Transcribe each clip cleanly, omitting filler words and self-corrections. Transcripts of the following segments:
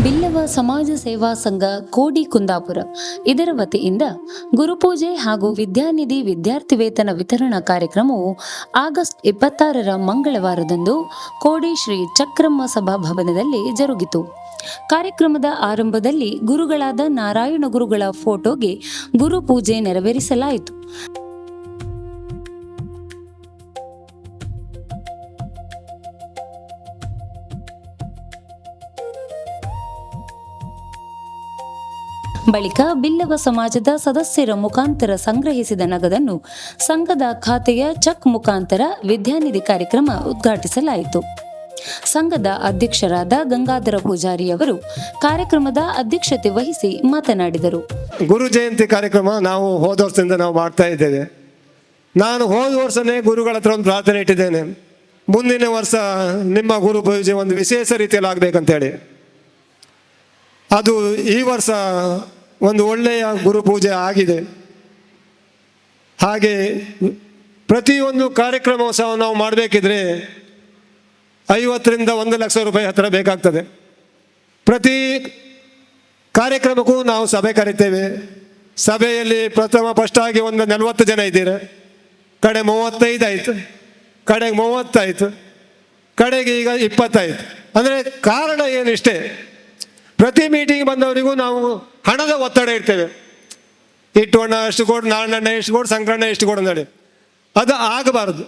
ಬಿಲ್ಲವ ಸಮಾಜ ಸೇವಾ ಸಂಘ ಕೋಡಿ ಕುಂದಾಪುರ ಇದರ ವತಿಯಿಂದ ಗುರುಪೂಜೆ ಹಾಗೂ ವಿದ್ಯಾನಿಧಿ ವಿದ್ಯಾರ್ಥಿ ವೇತನ ವಿತರಣಾ ಕಾರ್ಯಕ್ರಮವು ಆಗಸ್ಟ್ 26ರ ಮಂಗಳವಾರದಂದು ಕೋಡಿ ಶ್ರೀ ಚಕ್ರಮ್ಮ ಸಭಾಭವನದಲ್ಲಿ ಜರುಗಿತು. ಕಾರ್ಯಕ್ರಮದ ಆರಂಭದಲ್ಲಿ ಗುರುಗಳಾದ ನಾರಾಯಣ ಗುರುಗಳ ಫೋಟೋಗೆ ಗುರುಪೂಜೆ ನೆರವೇರಿಸಲಾಯಿತು. ಬಳಿಕ ಬಿಲ್ಲವ ಸಮಾಜದ ಸದಸ್ಯರ ಮುಖಾಂತರ ಸಂಗ್ರಹಿಸಿದ ನಗದನ್ನು ಸಂಘದ ಖಾತೆಯ ಚೆಕ್ ಮುಖಾಂತರ ವಿದ್ಯಾನಿಧಿ ಕಾರ್ಯಕ್ರಮ ಉದ್ಘಾಟಿಸಲಾಯಿತು. ಸಂಘದ ಅಧ್ಯಕ್ಷರಾದ ಗಂಗಾಧರ ಪೂಜಾರಿ ಅವರು ಕಾರ್ಯಕ್ರಮದ ಅಧ್ಯಕ್ಷತೆ ವಹಿಸಿ ಮಾತನಾಡಿದರು. ಗುರು ಜಯಂತಿ ಕಾರ್ಯಕ್ರಮ ನಾವು ಹೋದ ವರ್ಷದಿಂದ ನಾವು ಮಾಡ್ತಾ ಇದ್ದೇವೆ. ನಾನು ಹೋದ ವರ್ಷನೇ ಗುರುಗಳ ಹತ್ರ ಒಂದು ಪ್ರಾರ್ಥನೆ ಇಟ್ಟಿದ್ದೇನೆ, ಮುಂದಿನ ವರ್ಷ ನಿಮ್ಮ ಗುರು ಪೂಜೆ ಒಂದು ವಿಶೇಷ ರೀತಿಯಲ್ಲಿ ಆಗಬೇಕಂತೇಳಿ. ಅದು ಈ ವರ್ಷ ಒಂದು ಒಳ್ಳೆಯ ಗುರುಪೂಜೆ ಆಗಿದೆ. ಹಾಗೆ ಪ್ರತಿಯೊಂದು ಕಾರ್ಯಕ್ರಮವು ಸಹ ನಾವು ಮಾಡಬೇಕಿದ್ರೆ 50ರಿಂದ 1 ಲಕ್ಷ ರೂಪಾಯಿ ಹತ್ತಿರ ಬೇಕಾಗ್ತದೆ. ಪ್ರತಿ ಕಾರ್ಯಕ್ರಮಕ್ಕೂ ನಾವು ಸಭೆ ಕರಿತೇವೆ. ಸಭೆಯಲ್ಲಿ ಫಸ್ಟ್ ಆಗಿ ಒಂದು 40 ಜನ ಇದ್ದೀರ, ಕಡೆ 35 ಆಯಿತು, ಕಡೆಗೆ 30 ಆಯಿತು, ಕಡೆಗೆ ಈಗ 20 ಆಯಿತು. ಅಂದರೆ ಕಾರಣ ಏನಿಷ್ಟೇ, ಪ್ರತಿ ಮೀಟಿಂಗ್ ಬಂದವರಿಗೂ ನಾವು ಹಣದ ಒತ್ತಡ ಇರ್ತೇವೆ. ಇಟ್ಟುವಣ್ಣ ಎಷ್ಟು ಕೊಡು, ನಾರಾಯಣ ಎಷ್ಟು ಕೊಡು, ಸಂಕ್ರಣ್ಣ ಎಷ್ಟು ಕೊಡು ಅಂತೇಳಿ. ಅದು ಆಗಬಾರ್ದು.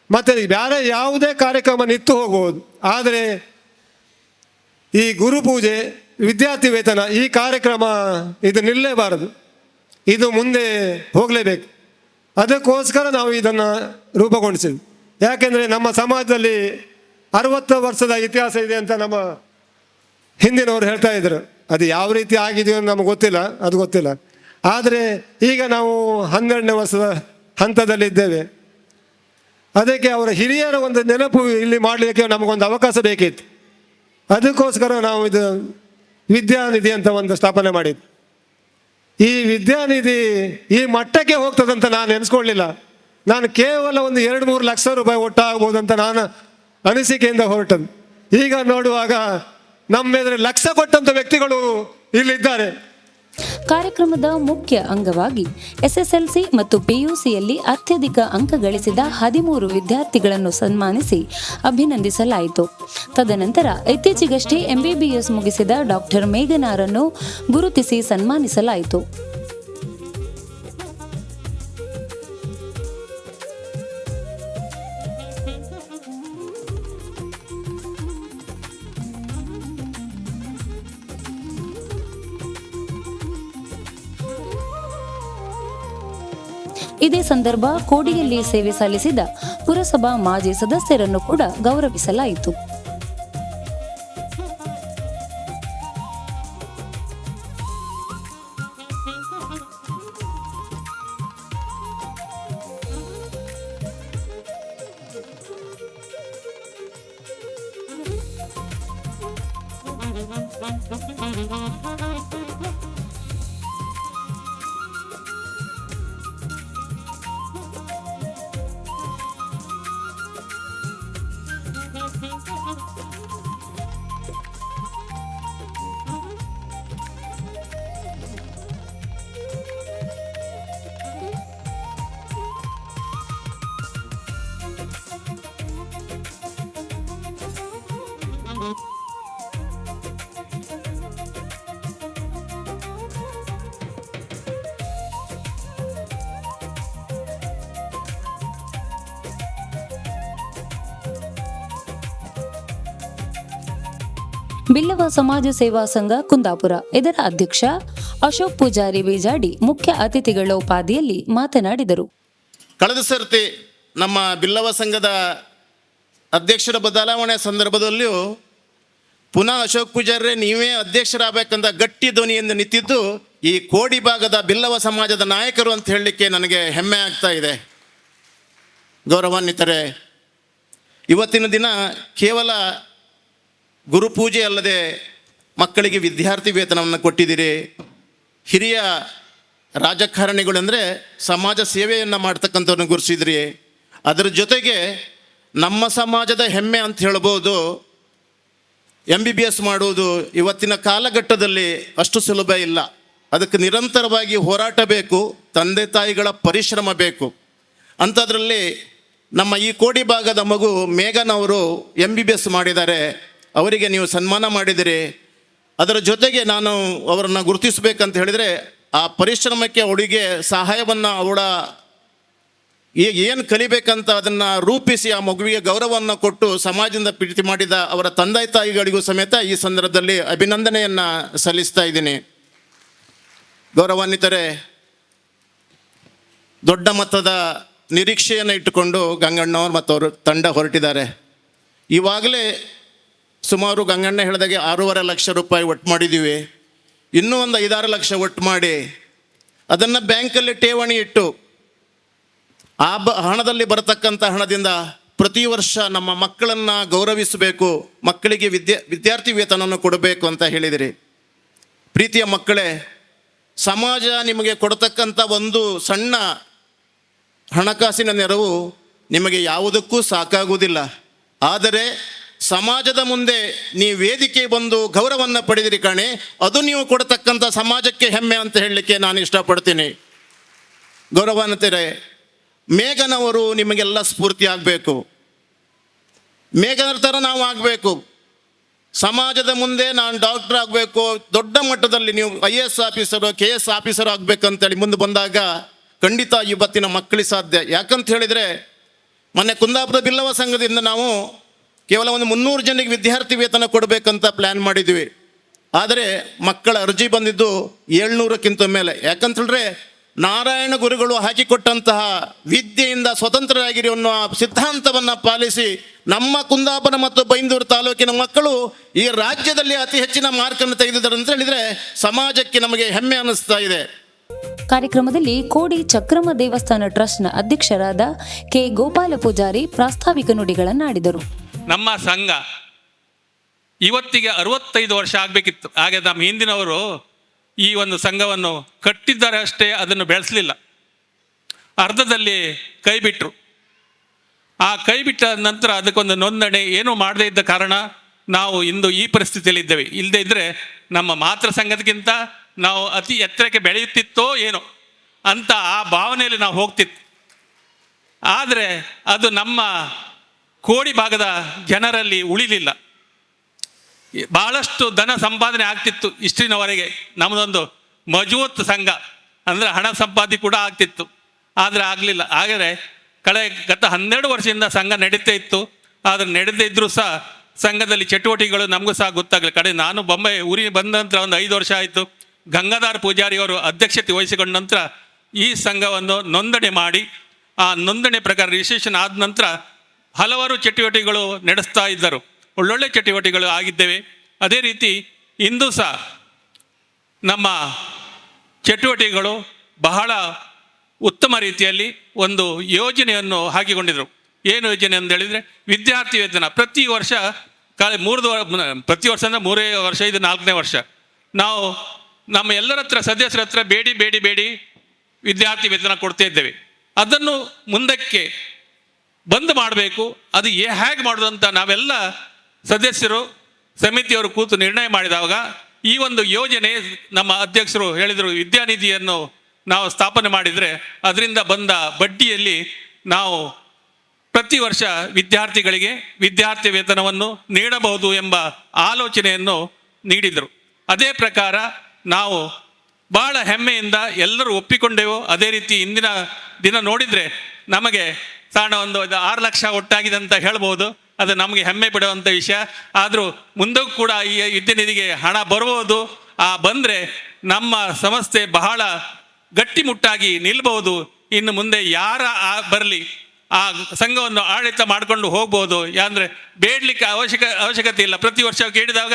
ಮತ್ತು ಬೇರೆ ಯಾವುದೇ ಕಾರ್ಯಕ್ರಮ ನಿಂತು ಹೋಗ್ಬೋದು, ಆದರೆ ಈ ಗುರುಪೂಜೆ ವಿದ್ಯಾರ್ಥಿ ವೇತನ ಈ ಕಾರ್ಯಕ್ರಮ ಇದು ನಿಲ್ಲಲೇಬಾರದು, ಇದು ಮುಂದೆ ಹೋಗಲೇಬೇಕು. ಅದಕ್ಕೋಸ್ಕರ ನಾವು ಇದನ್ನು ರೂಪುಗೊಳಿಸಿದ್ವಿ. ಯಾಕೆಂದರೆ ನಮ್ಮ ಸಮಾಜದಲ್ಲಿ 60 ವರ್ಷದ ಇತಿಹಾಸ ಇದೆ ಅಂತ ನಮ್ಮ ಹಿಂದಿನವರು ಹೇಳ್ತಾ ಇದ್ರು. ಅದು ಯಾವ ರೀತಿ ಆಗಿದೆಯೋ ನಮಗೆ ಗೊತ್ತಿಲ್ಲ, ಅದು ಗೊತ್ತಿಲ್ಲ. ಆದರೆ ಈಗ ನಾವು 12ನೇ ವರ್ಷದ ಹಂತದಲ್ಲಿದ್ದೇವೆ. ಅದಕ್ಕೆ ಅವರ ಹಿರಿಯರ ಒಂದು ನೆನಪು ಇಲ್ಲಿ ಮಾಡಲಿಕ್ಕೆ ನಮಗೊಂದು ಅವಕಾಶ ಬೇಕಿತ್ತು. ಅದಕ್ಕೋಸ್ಕರ ನಾವು ಇದು ವಿದ್ಯಾನಿಧಿ ಅಂತ ಒಂದು ಸ್ಥಾಪನೆ ಮಾಡಿದ್ದು. ಈ ವಿದ್ಯಾನಿಧಿ ಈ ಮಟ್ಟಕ್ಕೆ ಹೋಗ್ತದಂತ ನಾನು ಎನಿಸ್ಕೊಳ್ಳಿಲ್ಲ. ನಾನು ಕೇವಲ ಒಂದು 2-3 ಲಕ್ಷ ರೂಪಾಯಿ ಒಟ್ಟಾಗ್ಬೋದಂತ ನಾನು ಅನಿಸಿಕೆಯಿಂದ ಹೊರಟದ್ದು. ಈಗ ನೋಡುವಾಗ ನಮ್ಮ ಎದುರು ಲಕ್ಷ ಕೊಟ್ಟಂತ ವ್ಯಕ್ತಿಗಳು ಇಲ್ಲಿದ್ದಾರೆ. ಕಾರ್ಯಕ್ರಮದ ಮುಖ್ಯ ಅಂಗವಾಗಿ ಎಸ್ಎಸ್ಎಲ್ಸಿ ಮತ್ತು ಪಿಯುಸಿಯಲ್ಲಿ ಅತ್ಯಧಿಕ ಅಂಕ ಗಳಿಸಿದ 13 ವಿದ್ಯಾರ್ಥಿಗಳನ್ನು ಸನ್ಮಾನಿಸಿ ಅಭಿನಂದಿಸಲಾಯಿತು. ತದನಂತರ ಇತ್ತೀಚೆಗಷ್ಟೇ ಎಂಬಿಬಿಎಸ್ ಮುಗಿಸಿದ ಡಾಕ್ಟರ್ ಮೇಘನಾರನ್ನು ಗುರುತಿಸಿ ಸನ್ಮಾನಿಸಲಾಯಿತು. ಇದೇ ಸಂದರ್ಭ ಕೋಡಿಯಲ್ಲಿ ಸೇವೆ ಸಲ್ಲಿಸಿದ ಪುರಸಭಾ ಮಾಜಿ ಸದಸ್ಯರನ್ನು ಕೂಡ ಗೌರವಿಸಲಾಯಿತು. ಬಿಲ್ಲವ ಸಮಾಜ ಸೇವಾ ಸಂಘ ಕುಂದಾಪುರ ಇದರ ಅಧ್ಯಕ್ಷ ಅಶೋಕ್ ಪೂಜಾರಿ ಬೇಜಾಡಿ ಮುಖ್ಯ ಅತಿಥಿಗಳ ಉಪಾಧಿಯಲ್ಲಿ ಮಾತನಾಡಿದರು. ಕಳೆದ ಸರ್ತಿ ನಮ್ಮ ಬಿಲ್ಲವ ಸಂಘದ ಅಧ್ಯಕ್ಷರ ಬದಲಾವಣೆ ಸಂದರ್ಭದಲ್ಲಿಯೂ ಪುನಃ ಅಶೋಕ್ ಪೂಜಾರಿ ನೀವೇ ಅಧ್ಯಕ್ಷರಾಗಬೇಕಂತ ಗಟ್ಟಿ ಧ್ವನಿಯಿಂದ ನಿಂತಿದ್ದು ಈ ಕೋಡಿ ಭಾಗದ ಬಿಲ್ಲವ ಸಮಾಜದ ನಾಯಕರು ಅಂತ ಹೇಳಲಿಕ್ಕೆ ನನಗೆ ಹೆಮ್ಮೆ ಆಗ್ತಾ ಇದೆ. ಗೌರವಾನ್ವಿತರೆ, ಇವತ್ತಿನ ದಿನ ಕೇವಲ ಗುರುಪೂಜೆ ಅಲ್ಲದೆ ಮಕ್ಕಳಿಗೆ ವಿದ್ಯಾರ್ಥಿ ವೇತನವನ್ನು ಕೊಟ್ಟಿದ್ದೀರಿ. ಹಿರಿಯ ರಾಜಕಾರಣಿಗಳೆಂದರೆ ಸಮಾಜ ಸೇವೆಯನ್ನು ಮಾಡ್ತಕ್ಕಂಥವ್ರನ್ನ ಗುರುತಿಸಿದ್ರಿ. ಅದರ ಜೊತೆಗೆ ನಮ್ಮ ಸಮಾಜದ ಹೆಮ್ಮೆ ಅಂತ ಹೇಳ್ಬೋದು, MBBS ಮಾಡುವುದು ಇವತ್ತಿನ ಕಾಲಘಟ್ಟದಲ್ಲಿ ಅಷ್ಟು ಸುಲಭ ಇಲ್ಲ. ಅದಕ್ಕೆ ನಿರಂತರವಾಗಿ ಹೋರಾಟ ಬೇಕು, ತಂದೆ ತಾಯಿಗಳ ಪರಿಶ್ರಮ ಬೇಕು. ಅಂಥದ್ರಲ್ಲಿ ನಮ್ಮ ಈ ಕೋಡಿ ಭಾಗದ ಮಗು ಮೇಘನ್ ಅವರು MBBS ಮಾಡಿದ್ದಾರೆ. ಅವರಿಗೆ ನೀವು ಸನ್ಮಾನ ಮಾಡಿದಿರಿ. ಅದರ ಜೊತೆಗೆ ನಾನು ಅವರನ್ನು ಗುರುತಿಸಬೇಕಂತ ಹೇಳಿದರೆ ಆ ಪರಿಶ್ರಮಕ್ಕೆ ಅವಳಿಗೆ ಸಹಾಯವನ್ನು ಅವಳ ಈಗ ಏನು ಕಲಿಬೇಕಂತ ಅದನ್ನು ರೂಪಿಸಿ ಆ ಮಗುವಿಗೆ ಗೌರವವನ್ನು ಕೊಟ್ಟು ಸಮಾಜದಿಂದ ಪ್ರೀತಿ ಮಾಡಿದ ಅವರ ತಂದೆ ತಾಯಿಗಳಿಗೂ ಸಮೇತ ಈ ಸಂದರ್ಭದಲ್ಲಿ ಅಭಿನಂದನೆಯನ್ನು ಸಲ್ಲಿಸ್ತಾ ಇದ್ದೀನಿ. ಗೌರವಾನ್ವಿತರೆ, ದೊಡ್ಡ ಮೊತ್ತದ ನಿರೀಕ್ಷೆಯನ್ನು ಇಟ್ಟುಕೊಂಡು ಗಂಗಣ್ಣವ್ರು ಮತ್ತು ಅವರು ತಂಡ ಹೊರಟಿದ್ದಾರೆ. ಇವಾಗಲೇ ಸುಮಾರು ಗಂಗಣ್ಣ ಹೇಳಿದಾಗೆ 6.5 ಲಕ್ಷ ರೂಪಾಯಿ ಒಟ್ಟು ಮಾಡಿದ್ದೀವಿ. ಇನ್ನೂ ಒಂದು 5-6 ಲಕ್ಷ ಒಟ್ಟು ಮಾಡಿ ಅದನ್ನು ಬ್ಯಾಂಕಲ್ಲಿ ಠೇವಣಿ ಇಟ್ಟು ಆ ಹಣದಲ್ಲಿ ಬರತಕ್ಕಂಥ ಹಣದಿಂದ ಪ್ರತಿ ವರ್ಷ ನಮ್ಮ ಮಕ್ಕಳನ್ನು ಗೌರವಿಸಬೇಕು, ಮಕ್ಕಳಿಗೆ ವಿದ್ಯಾರ್ಥಿ ವೇತನವನ್ನು ಕೊಡಬೇಕು ಅಂತ ಹೇಳಿದಿರಿ. ಪ್ರೀತಿಯ ಮಕ್ಕಳೇ, ಸಮಾಜ ನಿಮಗೆ ಕೊಡತಕ್ಕಂಥ ಒಂದು ಸಣ್ಣ ಹಣಕಾಸಿನ ನೆರವು ನಿಮಗೆ ಯಾವುದಕ್ಕೂ ಸಾಕಾಗುವುದಿಲ್ಲ. ಆದರೆ ಸಮಾಜದ ಮುಂದೆ ನೀವು ವೇದಿಕೆ ಬಂದು ಗೌರವವನ್ನು ಪಡೆದಿರಿ ಕಾಣೆ, ಅದು ನೀವು ಕೊಡತಕ್ಕಂಥ ಸಮಾಜಕ್ಕೆ ಹೆಮ್ಮೆ ಅಂತ ಹೇಳಲಿಕ್ಕೆ ನಾನು ಇಷ್ಟಪಡ್ತೀನಿ. ಗೌರವಾನ್ವಿತರೆ, ಮೇಘನ್ ಅವರು ನಿಮಗೆಲ್ಲ ಸ್ಫೂರ್ತಿ ಆಗಬೇಕು. ಮೇಘನರ ಥರ ನಾವು ಆಗಬೇಕು. ಸಮಾಜದ ಮುಂದೆ ನಾನು ಡಾಕ್ಟರ್ ಆಗಬೇಕು, ದೊಡ್ಡ ಮಟ್ಟದಲ್ಲಿ ನೀವು IAS ಆಫೀಸರು KS ಆಫೀಸರ್ ಆಗಬೇಕಂತೇಳಿ ಮುಂದೆ ಬಂದಾಗ ಖಂಡಿತ ಇವತ್ತಿನ ಮಕ್ಕಳಿಗೆ ಸಾಧ್ಯ. ಯಾಕಂತ ಹೇಳಿದರೆ ಮೊನ್ನೆ ಕುಂದಾಪುರ ಬಿಲ್ಲವ ಸಂಘದಿಂದ ನಾವು ಕೇವಲ ಒಂದು 300 ಜನರಿಗೆ ವಿದ್ಯಾರ್ಥಿ ವೇತನ ಕೊಡಬೇಕಂತ ಪ್ಲ್ಯಾನ್ ಮಾಡಿದ್ವಿ. ಆದರೆ ಮಕ್ಕಳ ಅರ್ಜಿ ಬಂದಿದ್ದು 700ಕ್ಕಿಂತ ಮೇಲೆ. ಯಾಕಂತೇಳಿದ್ರೆ ನಾರಾಯಣ ಗುರುಗಳು ಹಾಕಿಕೊಟ್ಟಂತಹ ವಿದ್ಯೆಯಿಂದ ಸ್ವತಂತ್ರರಾಗಿರಿ ಅನ್ನೋ ಸಿದ್ಧಾಂತವನ್ನು ಪಾಲಿಸಿ ನಮ್ಮ ಕುಂದಾಪುರ ಮತ್ತು ಬೈಂದೂರು ತಾಲೂಕಿನ ಮಕ್ಕಳು ಈ ರಾಜ್ಯದಲ್ಲಿ ಅತಿ ಹೆಚ್ಚಿನ ಮಾರ್ಕನ್ನು ತೆಗೆದಿದ್ದಾರೆ ಅಂತ ಹೇಳಿದರೆ ಸಮಾಜಕ್ಕೆ ನಮಗೆ ಹೆಮ್ಮೆ ಅನ್ನಿಸ್ತಾ ಇದೆ. ಕಾರ್ಯಕ್ರಮದಲ್ಲಿ ಕೋಡಿ ಚಕ್ರಮ ದೇವಸ್ಥಾನ ಟ್ರಸ್ಟ್ನ ಅಧ್ಯಕ್ಷರಾದ ಕೆ ಗೋಪಾಲ ಪೂಜಾರಿ ಪ್ರಾಸ್ತಾವಿಕ ನುಡಿಗಳನ್ನಾಡಿದರು. ನಮ್ಮ ಸಂಘ ಇವತ್ತಿಗೆ 65 ವರ್ಷ ಆಗಬೇಕಿತ್ತು. ಹಾಗೆ ನಮ್ಮ ಹಿಂದಿನವರು ಈ ಒಂದು ಸಂಘವನ್ನು ಕಟ್ಟಿದ್ದಾರೆ ಅಷ್ಟೇ, ಅದನ್ನು ಬೆಳೆಸಲಿಲ್ಲ. ಅರ್ಧದಲ್ಲಿ ಕೈ ಬಿಟ್ಟರು. ಆ ಕೈ ಬಿಟ್ಟ ನಂತರ ಅದಕ್ಕೊಂದು ನೋಂದಣಿ ಏನೂ ಮಾಡದೇ ಇದ್ದ ಕಾರಣ ನಾವು ಇಂದು ಈ ಪರಿಸ್ಥಿತಿಯಲ್ಲಿ ಇದ್ದೇವೆ. ಇಲ್ಲದೇ ಇದ್ದರೆ ನಮ್ಮ ಮಾತೃ ಸಂಘದಕ್ಕಿಂತ ನಾವು ಅತಿ ಎತ್ತರಕ್ಕೆ ಬೆಳೆಯುತ್ತಿತ್ತೋ ಏನೋ ಅಂತ ಆ ಭಾವನೆಯಲ್ಲಿ ನಾವು ಹೋಗ್ತಿತ್ತು. ಆದರೆ ಅದು ನಮ್ಮ ಕೋಡಿ ಭಾಗದ ಜನರಲ್ಲಿ ಉಳಿಲಿಲ್ಲ. ಭಾಳಷ್ಟು ಧನ ಸಂಪಾದನೆ ಆಗ್ತಿತ್ತು ಇಷ್ಟಿನವರೆಗೆ. ನಮ್ಮದೊಂದು ಮಜಬೂತ್ ಸಂಘ ಅಂದರೆ ಹಣ ಸಂಪಾದನೆ ಕೂಡ ಆಗ್ತಿತ್ತು, ಆದರೆ ಆಗಲಿಲ್ಲ. ಹಾಗಾದರೆ ಗತ 12 ವರ್ಷದಿಂದ ಸಂಘ ನಡೀತಾ ಇತ್ತು. ಆದರೆ ನಡೆದೇ ಇದ್ದರೂ ಸಹ ಸಂಘದಲ್ಲಿ ಚಟುವಟಿಕೆಗಳು ನಮಗೂ ಸಹ ಗೊತ್ತಾಗಲಿ. ನಾನು ಬೊಂಬೆ ಊರಿಗೆ ಬಂದ ನಂತರ ಒಂದು 5 ವರ್ಷ ಆಯಿತು. ಗಂಗಾಧರ್ ಪೂಜಾರಿಯವರು ಅಧ್ಯಕ್ಷತೆ ವಹಿಸಿಕೊಂಡ ನಂತರ ಈ ಸಂಘವನ್ನು ನೋಂದಣಿ ಮಾಡಿ ಆ ನೋಂದಣಿ ಪ್ರಕಾರ ರಿಜಿಸ್ಟ್ರೇಷನ್ ಆದ ನಂತರ ಹಲವಾರು ಚಟುವಟಿಕೆಗಳು ನಡೆಸ್ತಾ ಇದ್ದರು. ಒಳ್ಳೊಳ್ಳೆ ಚಟುವಟಿಕೆಗಳು ಆಗಿದ್ದೇವೆ. ಅದೇ ರೀತಿ ಇಂದು ಸಹ ನಮ್ಮ ಚಟುವಟಿಕೆಗಳು ಬಹಳ ಉತ್ತಮ ರೀತಿಯಲ್ಲಿ ಒಂದು ಯೋಜನೆಯನ್ನು ಹಾಕಿಕೊಂಡಿದ್ದರು. ಏನು ಯೋಜನೆ ಅಂತ ಹೇಳಿದರೆ ವಿದ್ಯಾರ್ಥಿ ವೇತನ ಪ್ರತಿ ವರ್ಷ ಪ್ರತಿ ವರ್ಷ ಅಂದರೆ 3 ವರ್ಷ, ಇದು 4ನೇ ವರ್ಷ. ನಾವು ನಮ್ಮ ಎಲ್ಲರ ಹತ್ರ ಸದಸ್ಯರ ಹತ್ರ ಬೇಡಿ ವಿದ್ಯಾರ್ಥಿ ವೇತನ ಕೊಡ್ತಾ ಇದ್ದೇವೆ. ಅದನ್ನು ಮುಂದಕ್ಕೆ ಬಂದ್ ಮಾಡಬೇಕು. ಅದು ಹೇಗೆ ಮಾಡೋದು ಅಂತ ನಾವೆಲ್ಲ ಸದಸ್ಯರು ಸಮಿತಿಯವರು ಕೂತು ನಿರ್ಣಯ ಮಾಡಿದಾಗ ಈ ಒಂದು ಯೋಜನೆ ನಮ್ಮ ಅಧ್ಯಕ್ಷರು ಹೇಳಿದರು, ವಿದ್ಯಾನಿಧಿಯನ್ನು ನಾವು ಸ್ಥಾಪನೆ ಮಾಡಿದರೆ ಅದರಿಂದ ಬಂದ ಬಡ್ಡಿಯಲ್ಲಿ ನಾವು ಪ್ರತಿ ವರ್ಷ ವಿದ್ಯಾರ್ಥಿಗಳಿಗೆ ವಿದ್ಯಾರ್ಥಿ ವೇತನವನ್ನು ನೀಡಬಹುದು ಎಂಬ ಆಲೋಚನೆಯನ್ನು ನೀಡಿದರು. ಅದೇ ಪ್ರಕಾರ ನಾವು ಬಹಳ ಹೆಮ್ಮೆಯಿಂದ ಎಲ್ಲರೂ ಒಪ್ಪಿಕೊಂಡೆವು. ಅದೇ ರೀತಿ ಇಂದಿನ ದಿನ ನೋಡಿದರೆ ನಮಗೆ ಸಾಧಾರಣ ಒಂದು 6 ಲಕ್ಷ ಒಟ್ಟಾಗಿದೆ ಅಂತ ಹೇಳ್ಬೋದು. ಅದು ನಮಗೆ ಹೆಮ್ಮೆ ಪಡುವಂಥ ವಿಷಯ. ಆದರೂ ಮುಂದೂ ಕೂಡ ಈ ವಿದ್ಯಾನಿಧಿಗೆ ಹಣ ಬರ್ಬೋದು. ಬಂದರೆ ನಮ್ಮ ಸಂಸ್ಥೆ ಬಹಳ ಗಟ್ಟಿಮುಟ್ಟಾಗಿ ನಿಲ್ಬಹುದು. ಇನ್ನು ಮುಂದೆ ಯಾರ ಬರಲಿ ಆ ಸಂಘವನ್ನು ಆಡಳಿತ ಮಾಡಿಕೊಂಡು ಹೋಗ್ಬೋದು. ಯಾಕಂದರೆ ಬೇಡಲಿಕ್ಕೆ ಅವಶ್ಯಕತೆ ಇಲ್ಲ. ಪ್ರತಿ ವರ್ಷ ಕೇಳಿದಾಗ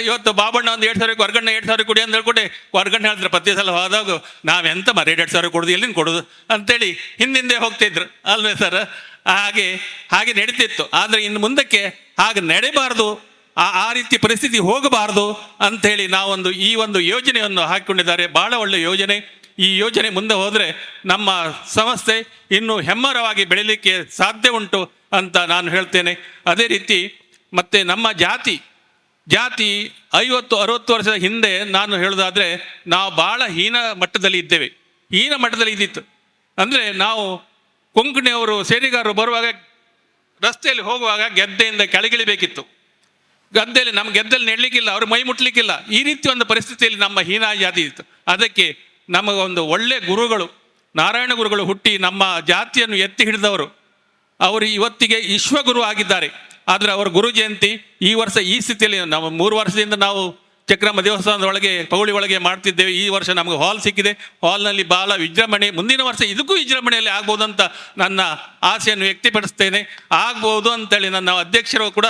ಇವತ್ತು ಬಾಬಣ್ಣ ಒಂದು 2,000 ಹೊರಗಣ್ಣ 2,000 ಕೊಡಿ ಅಂತ ಹೇಳ್ಕೊಟ್ಟೆ ಹೊರಗಣ್ಣ ಹೇಳಿದ್ರೆ ಪ್ರತಿ ಸಲ ಹೋದಾಗ ನಾವೆಂತ ಮರಿ 2,000 ಕೊಡೋದು, ಎಲ್ಲಿಂದ ಕೊಡೋದು ಅಂತೇಳಿ ಹಿಂದೆ ಹೋಗ್ತಿದ್ರು ಅಲ್ವೇ ಸರ್? ಹಾಗೆ ನಡೀತಿತ್ತು. ಆದರೆ ಇನ್ನು ಮುಂದಕ್ಕೆ ಹಾಗೆ ನಡೀಬಾರ್ದು, ಆ ರೀತಿ ಪರಿಸ್ಥಿತಿ ಹೋಗಬಾರ್ದು ಅಂಥೇಳಿ ನಾವೊಂದು ಈ ಒಂದು ಯೋಜನೆಯನ್ನು ಹಾಕಿಕೊಂಡಿದ್ದಾರೆ. ಭಾಳ ಒಳ್ಳೆಯ ಯೋಜನೆ. ಈ ಯೋಜನೆ ಮುಂದೆ ಹೋದರೆ ನಮ್ಮ ಸಂಸ್ಥೆ ಇನ್ನೂ ಹೆಮ್ಮರವಾಗಿ ಬೆಳೀಲಿಕ್ಕೆ ಸಾಧ್ಯ ಉಂಟು ಅಂತ ನಾನು ಹೇಳ್ತೇನೆ. ಅದೇ ರೀತಿ ಮತ್ತು ನಮ್ಮ ಜಾತಿ ಜಾತಿ 50-60 ವರ್ಷದ ಹಿಂದೆ ನಾನು ಹೇಳೋದಾದರೆ ನಾವು ಭಾಳ ಹೀನ ಮಟ್ಟದಲ್ಲಿ ಇದ್ದೇವೆ. ಹೀನ ಮಟ್ಟದಲ್ಲಿ ಇದ್ದಿತ್ತು ಅಂದರೆ ನಾವು ಕೊಂಕಣಿಯವರು ಸೇರಿಗಾರರು ಬರುವಾಗ ರಸ್ತೆಯಲ್ಲಿ ಹೋಗುವಾಗ ಗೆದ್ದೆಯಿಂದ ಕೆಳಗಿಳಿಬೇಕಿತ್ತು. ಗದ್ದೆಯಲ್ಲಿ ನಮ್ಮ ಗೆದ್ದೆಯಲ್ಲಿ ನೆಡಲಿಕ್ಕಿಲ್ಲ, ಅವರು ಮೈ ಮುಟ್ಲಿಕ್ಕಿಲ್ಲ. ಈ ರೀತಿ ಒಂದು ಪರಿಸ್ಥಿತಿಯಲ್ಲಿ ನಮ್ಮ ಹೀನ ಜಾತಿ ಇತ್ತು. ಅದಕ್ಕೆ ನಮಗೊಂದು ಒಳ್ಳೆ ಗುರುಗಳು, ನಾರಾಯಣ ಗುರುಗಳು ಹುಟ್ಟಿ ನಮ್ಮ ಜಾತಿಯನ್ನು ಎತ್ತಿ ಹಿಡಿದವರು. ಅವರು ಇವತ್ತಿಗೆ ವಿಶ್ವಗುರು ಆಗಿದ್ದಾರೆ. ಆದರೆ ಅವರ ಗುರು ಜಯಂತಿ ಈ ವರ್ಷ ಈ ಸ್ಥಿತಿಯಲ್ಲಿ ನಾವು 3 ವರ್ಷದಿಂದ ನಾವು ಚಕ್ರಮ್ಮ ದೇವಸ್ಥಾನದ ಒಳಗೆ ಪೌಳಿ ಒಳಗೆ ಮಾಡ್ತಿದ್ದೇವೆ. ಈ ವರ್ಷ ನಮಗೆ ಹಾಲ್ ಸಿಕ್ಕಿದೆ. ಹಾಲ್ನಲ್ಲಿ ಭಾಳ ವಿಜೃಂಭಣೆ, ಮುಂದಿನ ವರ್ಷ ಇದಕ್ಕೂ ವಿಜೃಂಭಣೆಯಲ್ಲಿ ಆಗ್ಬೋದು ಅಂತ ನನ್ನ ಆಸೆಯನ್ನು ವ್ಯಕ್ತಪಡಿಸ್ತೇನೆ. ಆಗ್ಬೋದು ಅಂತೇಳಿ ನನ್ನ ಅಧ್ಯಕ್ಷರು ಕೂಡ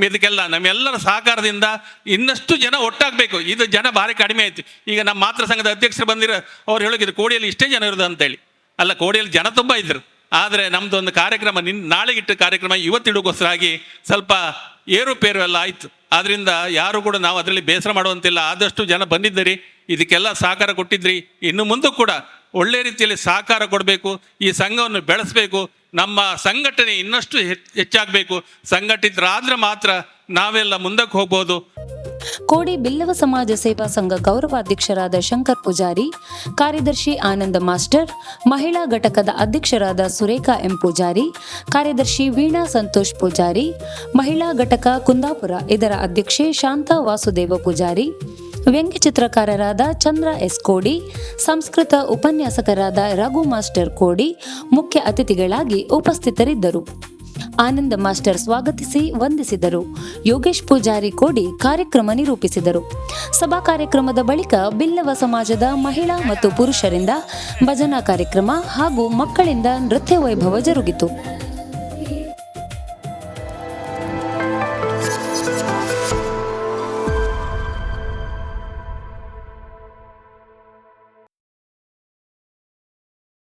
ಇದಕ್ಕೆಲ್ಲ ನಮ್ಮೆಲ್ಲರ ಸಹಕಾರದಿಂದ ಇನ್ನಷ್ಟು ಜನ ಒಟ್ಟಾಗಬೇಕು. ಇದು ಜನ ಭಾರಿ ಕಡಿಮೆ ಆಯಿತು. ಈಗ ನಮ್ಮ ಮಾತೃ ಸಂಘದ ಅಧ್ಯಕ್ಷರು ಬಂದಿರೋ ಅವ್ರು ಹೇಳಿದ್ರು ಕೋಡಿಯಲ್ಲಿ ಇಷ್ಟೇ ಜನ ಇರೋದು ಅಂತೇಳಿ. ಅಲ್ಲ, ಕೋಡಿಯಲ್ಲಿ ಜನ ತುಂಬ ಇದ್ದರು. ಆದರೆ ನಮ್ಮದು ಒಂದು ಕಾರ್ಯಕ್ರಮ ನಾಳೆಗಿಟ್ಟ ಕಾರ್ಯಕ್ರಮ ಇವತ್ತಿಡುಗೋಸ್ಕರಾಗಿ ಸ್ವಲ್ಪ ಏರುಪೇರು ಎಲ್ಲ ಆಯಿತು. ಆದ್ದರಿಂದ ಯಾರು ಕೂಡ ನಾವು ಅದರಲ್ಲಿ ಬೇಸರ ಮಾಡುವಂತಿಲ್ಲ. ಆದಷ್ಟು ಜನ ಬಂದಿದ್ದೀರಿ, ಇದಕ್ಕೆಲ್ಲ ಸಹಕಾರ ಕೊಟ್ಟಿದ್ರಿ. ಇನ್ನು ಮುಂದೆ ಕೂಡ ಒಳ್ಳೆ ರೀತಿಯಲ್ಲಿ ಸಹಕಾರ ಕೊಡಬೇಕು. ಈ ಸಂಘವನ್ನು ಬೆಳೆಸಬೇಕು. ನಮ್ಮ ಸಂಘಟನೆ ಇನ್ನಷ್ಟು ಹೆಚ್ಚಾಗಬೇಕು. ಸಂಘಟಿತರಾದ್ರೆ ಮಾತ್ರ ನಾವೆಲ್ಲ ಮುಂದಕ್ಕೆ ಹೋಗ್ಬೋದು. ಕೋಡಿ ಬಿಲ್ಲವ ಸಮಾಜ ಸೇವಾ ಸಂಘ ಗೌರವಾಧ್ಯಕ್ಷರಾದ ಶಂಕರ್ ಪೂಜಾರಿ, ಕಾರ್ಯದರ್ಶಿ ಆನಂದ ಮಾಸ್ಟರ್, ಮಹಿಳಾ ಘಟಕದ ಅಧ್ಯಕ್ಷರಾದ ಸುರೇಖಾ ಎಂ ಪೂಜಾರಿ, ಕಾರ್ಯದರ್ಶಿ ವೀಣಾ ಸಂತೋಷ್ ಪೂಜಾರಿ, ಮಹಿಳಾ ಘಟಕ ಕುಂದಾಪುರ ಇದರ ಅಧ್ಯಕ್ಷೆ ಶಾಂತಾ ವಾಸುದೇವ ಪೂಜಾರಿ, ವ್ಯಂಗ್ಯಚಿತ್ರಕಾರರಾದ ಚಂದ್ರ ಎಸ್ ಕೋಡಿ, ಸಂಸ್ಕೃತ ಉಪನ್ಯಾಸಕರಾದ ರಘು ಮಾಸ್ಟರ್ ಕೋಡಿ ಮುಖ್ಯ ಅತಿಥಿಗಳಾಗಿ ಉಪಸ್ಥಿತರಿದ್ದರು. ಆನಂದ ಮಾಸ್ಟರ್ ಸ್ವಾಗತಿಸಿ ವಂದಿಸಿದರು. ಯೋಗೇಶ್ ಪೂಜಾರಿ ಕೋಡಿ ಕಾರ್ಯಕ್ರಮ ನಿರೂಪಿಸಿದರು. ಸಭಾ ಕಾರ್ಯಕ್ರಮದ ಬಳಿಕ ಬಿಲ್ಲವ ಸಮಾಜದ ಮಹಿಳಾ ಮತ್ತು ಪುರುಷರಿಂದ ಭಜನಾ ಕಾರ್ಯಕ್ರಮ ಹಾಗೂ ಮಕ್ಕಳಿಂದ ನೃತ್ಯ ವೈಭವ ಜರುಗಿತು.